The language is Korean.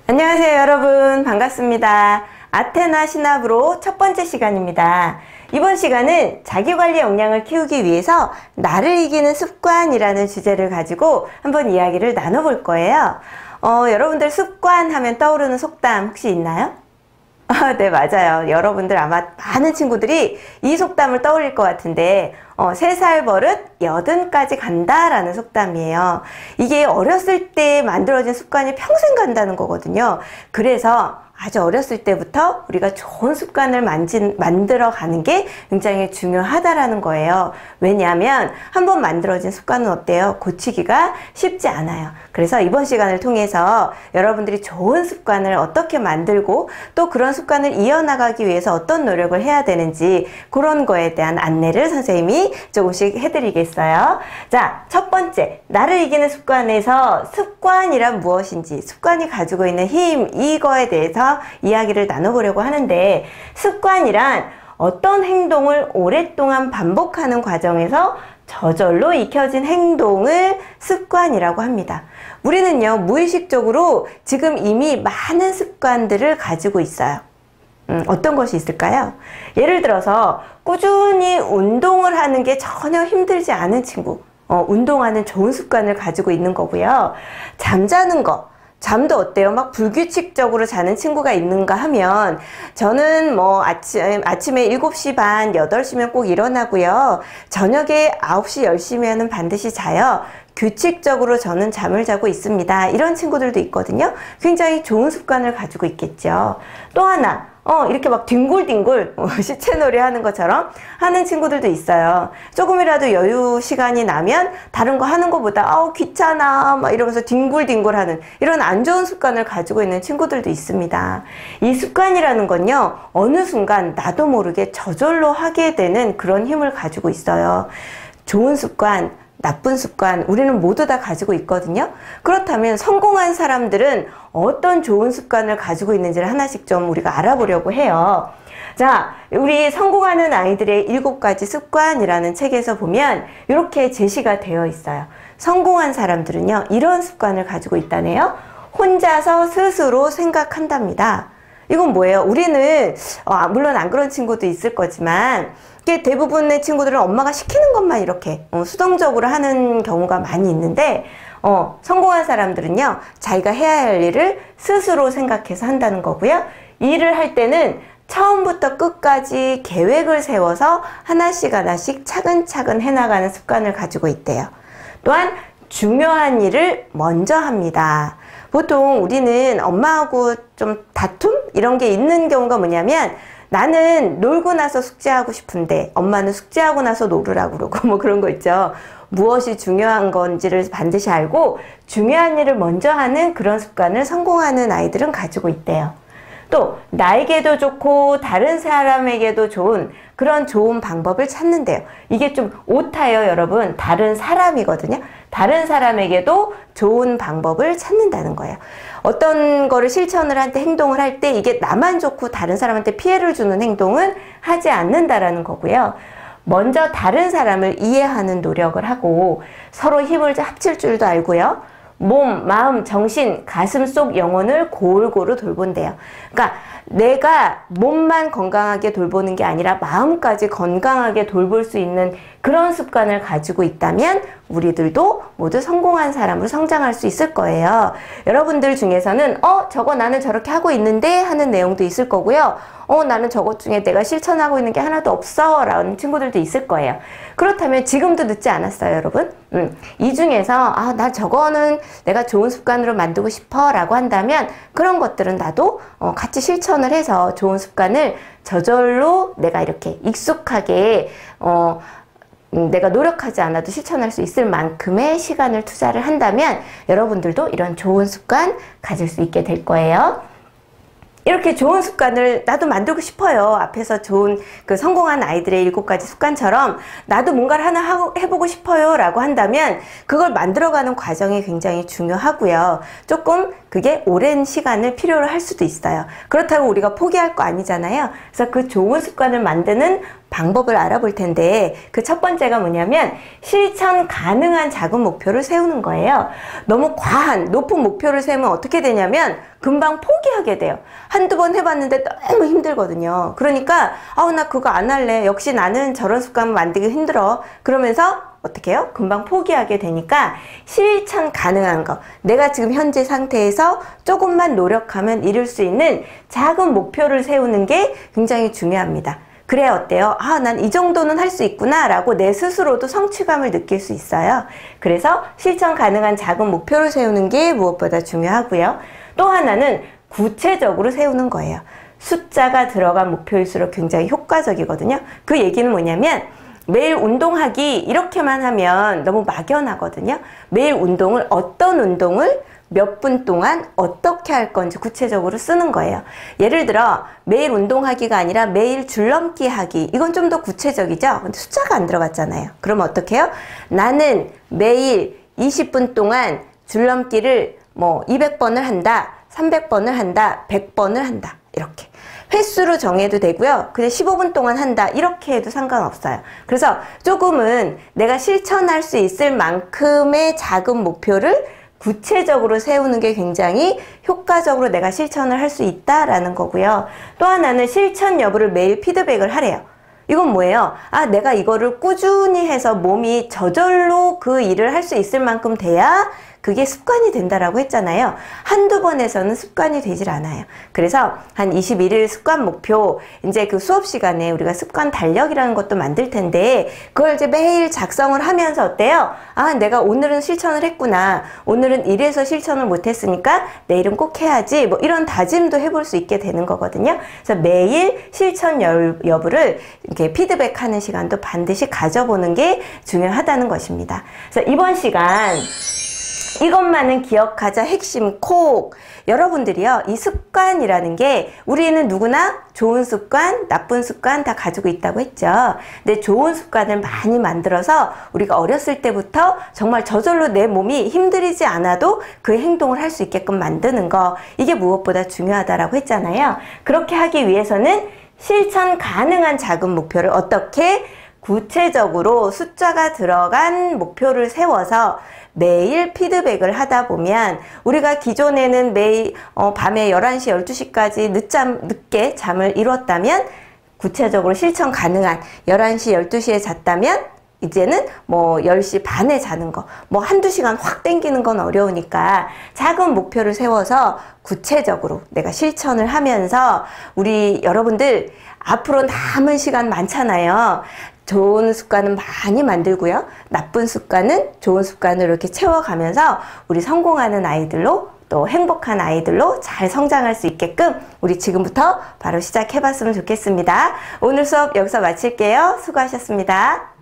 안녕하세요 여러분, 반갑습니다. 아테나 신압으로 첫 번째 시간입니다. 이번 시간은 자기관리 역량을 키우기 위해서 나를 이기는 습관이라는 주제를 가지고 한번 이야기를 나눠볼 거예요. 여러분들 습관 하면 떠오르는 속담 혹시 있나요? 네, 맞아요. 여러분들 아마 많은 친구들이 이 속담을 떠올릴 것 같은데 3살 버릇 80까지 간다 라는 속담이에요. 이게 어렸을 때 만들어진 습관이 평생 간다는 거거든요. 그래서 아주 어렸을 때부터 우리가 좋은 습관을 만들어 가는 게 굉장히 중요하다라는 거예요. 왜냐하면 한번 만들어진 습관은 어때요? 고치기가 쉽지 않아요. 그래서 이번 시간을 통해서 여러분들이 좋은 습관을 어떻게 만들고 또 그런 습관을 이어나가기 위해서 어떤 노력을 해야 되는지 그런 거에 대한 안내를 선생님이 조금씩 해드리겠어요. 자, 첫 번째, 나를 이기는 습관에서 습관이란 무엇인지, 습관이 가지고 있는 힘, 이거에 대해서 이야기를 나눠보려고 하는데, 습관이란 어떤 행동을 오랫동안 반복하는 과정에서 저절로 익혀진 행동을 습관이라고 합니다. 우리는요, 무의식적으로 지금 이미 많은 습관들을 가지고 있어요. 어떤 것이 있을까요? 예를 들어서 꾸준히 운동을 하는 게 전혀 힘들지 않은 친구, 운동하는 좋은 습관을 가지고 있는 거고요. 잠자는 거, 잠도 어때요? 막 불규칙적으로 자는 친구가 있는가 하면, 저는 뭐 아침에 7시 반, 8시면 꼭 일어나고요. 저녁에 9시, 10시면은 반드시 자요. 규칙적으로 저는 잠을 자고 있습니다. 이런 친구들도 있거든요. 굉장히 좋은 습관을 가지고 있겠죠. 또 하나, 이렇게 막 뒹굴뒹굴 시체놀이 하는 것처럼 하는 친구들도 있어요. 조금이라도 여유 시간이 나면 다른 거 하는 것보다 귀찮아 막 이러면서 뒹굴뒹굴 하는 이런 안 좋은 습관을 가지고 있는 친구들도 있습니다. 이 습관이라는 건요, 어느 순간 나도 모르게 저절로 하게 되는 그런 힘을 가지고 있어요. 좋은 습관, 나쁜 습관, 우리는 모두 다 가지고 있거든요. 그렇다면 성공한 사람들은 어떤 좋은 습관을 가지고 있는지를 하나씩 좀 우리가 알아보려고 해요. 자, 우리 성공하는 아이들의 7가지 습관이라는 책에서 보면 이렇게 제시가 되어 있어요. 성공한 사람들은요, 이런 습관을 가지고 있다네요. 혼자서 스스로 생각한답니다. 이건 뭐예요? 우리는 물론 안 그런 친구도 있을 거지만 대부분의 친구들은 엄마가 시키는 것만 이렇게 수동적으로 하는 경우가 많이 있는데, 성공한 사람들은요, 자기가 해야 할 일을 스스로 생각해서 한다는 거고요. 일을 할 때는 처음부터 끝까지 계획을 세워서 하나씩 차근차근 해나가는 습관을 가지고 있대요. 또한 중요한 일을 먼저 합니다. 보통 우리는 엄마하고 좀 다툼? 이런 게 있는 경우가 뭐냐면, 나는 놀고 나서 숙제하고 싶은데 엄마는 숙제하고 나서 놀으라고 그러고 뭐 그런 거 있죠. 무엇이 중요한 건지를 반드시 알고 중요한 일을 먼저 하는 그런 습관을 성공하는 아이들은 가지고 있대요. 또 나에게도 좋고 다른 사람에게도 좋은 그런 좋은 방법을 찾는데요. 이게 좀 오타예요, 여러분. 다른 사람이거든요. 다른 사람에게도 좋은 방법을 찾는다는 거예요. 어떤 거를 실천을 할 때, 행동을 할 때 이게 나만 좋고 다른 사람한테 피해를 주는 행동은 하지 않는다라는 거고요. 먼저 다른 사람을 이해하는 노력을 하고 서로 힘을 합칠 줄도 알고요. 몸, 마음, 정신, 가슴 속 영혼을 골고루 돌본대요. 그러니까 내가 몸만 건강하게 돌보는 게 아니라 마음까지 건강하게 돌볼 수 있는 그런 습관을 가지고 있다면 우리들도 모두 성공한 사람으로 성장할 수 있을 거예요. 여러분들 중에서는 저거 나는 저렇게 하고 있는데 하는 내용도 있을 거고요. 나는 저것 중에 내가 실천하고 있는 게 하나도 없어 라는 친구들도 있을 거예요. 그렇다면 지금도 늦지 않았어요, 여러분. 이 중에서 나 저거는 내가 좋은 습관으로 만들고 싶어 라고 한다면 그런 것들은 나도 같이 실천을 해서 좋은 습관을 저절로 내가 이렇게 익숙하게 내가 노력하지 않아도 실천할 수 있을 만큼의 시간을 투자를 한다면 여러분들도 이런 좋은 습관 가질 수 있게 될 거예요. 이렇게 좋은 습관을 나도 만들고 싶어요. 앞에서 좋은 성공한 아이들의 7가지 습관처럼 나도 뭔가를 하나 해보고 싶어요 라고 한다면 그걸 만들어가는 과정이 굉장히 중요하고요. 조금 그게 오랜 시간을 필요로 할 수도 있어요. 그렇다고 우리가 포기할 거 아니잖아요. 그래서 그 좋은 습관을 만드는 방법을 알아볼 텐데 그 첫 번째가 뭐냐면 실천 가능한 작은 목표를 세우는 거예요. 너무 과한 높은 목표를 세우면 어떻게 되냐면 금방 포기하게 돼요. 한두 번 해봤는데 너무 힘들거든요. 그러니까 나 그거 안 할래. 역시 나는 저런 습관 만들기 힘들어. 그러면서 어떻게 해요? 금방 포기하게 되니까 실천 가능한 거, 내가 지금 현재 상태에서 조금만 노력하면 이룰 수 있는 작은 목표를 세우는 게 굉장히 중요합니다. 그래 어때요? 난 이 정도는 할 수 있구나 라고 내 스스로도 성취감을 느낄 수 있어요. 그래서 실천 가능한 작은 목표를 세우는 게 무엇보다 중요하고요. 또 하나는 구체적으로 세우는 거예요. 숫자가 들어간 목표일수록 굉장히 효과적이거든요. 그 얘기는 뭐냐면 매일 운동하기 이렇게만 하면 너무 막연하거든요. 매일 운동을 어떤 운동을 몇 분 동안 어떻게 할 건지 구체적으로 쓰는 거예요. 예를 들어 매일 운동하기가 아니라 매일 줄넘기 하기, 이건 좀 더 구체적이죠. 근데 숫자가 안 들어갔잖아요. 그럼 어떻게 해요? 나는 매일 20분 동안 줄넘기를 200번을 한다, 300번을 한다, 100번을 한다, 이렇게 횟수로 정해도 되고요. 그냥 15분 동안 한다, 이렇게 해도 상관없어요. 그래서 조금은 내가 실천할 수 있을 만큼의 작은 목표를 구체적으로 세우는 게 굉장히 효과적으로 내가 실천을 할 수 있다라는 거고요. 또 하나는 실천 여부를 매일 피드백을 하래요. 이건 뭐예요? 내가 이거를 꾸준히 해서 몸이 저절로 그 일을 할 수 있을 만큼 돼야 그게 습관이 된다라고 했잖아요. 한두 번 해서는 습관이 되질 않아요. 그래서 한 21일 습관 목표, 이제 그 수업 시간에 우리가 습관 달력이라는 것도 만들 텐데 그걸 이제 매일 작성을 하면서 어때요? 내가 오늘은 실천을 했구나. 오늘은 이래서 실천을 못했으니까 내일은 꼭 해야지. 이런 다짐도 해볼 수 있게 되는 거거든요. 그래서 매일 실천 여부를 이렇게 피드백하는 시간도 반드시 가져보는 게 중요하다는 것입니다. 그래서 이번 시간 이것만은 기억하자 핵심 콕. 여러분들이요, 이 습관이라는 게 우리는 누구나 좋은 습관, 나쁜 습관 다 가지고 있다고 했죠. 근데 좋은 습관을 많이 만들어서 우리가 어렸을 때부터 정말 저절로 내 몸이 힘들이지 않아도 그 행동을 할 수 있게끔 만드는 거, 이게 무엇보다 중요하다라고 했잖아요. 그렇게 하기 위해서는 실천 가능한 작은 목표를 어떻게 구체적으로 숫자가 들어간 목표를 세워서 매일 피드백을 하다 보면, 우리가 기존에는 매일 밤에 11시, 12시까지 늦게 잠을 이뤘다면 구체적으로 실천 가능한 11시, 12시에 잤다면 이제는 10시 반에 자는 거, 한두 시간 확 땡기는 건 어려우니까 작은 목표를 세워서 구체적으로 내가 실천을 하면서, 우리 여러분들 앞으로 남은 시간 많잖아요. 좋은 습관은 많이 만들고요. 나쁜 습관은 좋은 습관으로 이렇게 채워가면서 우리 성공하는 아이들로, 또 행복한 아이들로 잘 성장할 수 있게끔 우리 지금부터 바로 시작해봤으면 좋겠습니다. 오늘 수업 여기서 마칠게요. 수고하셨습니다.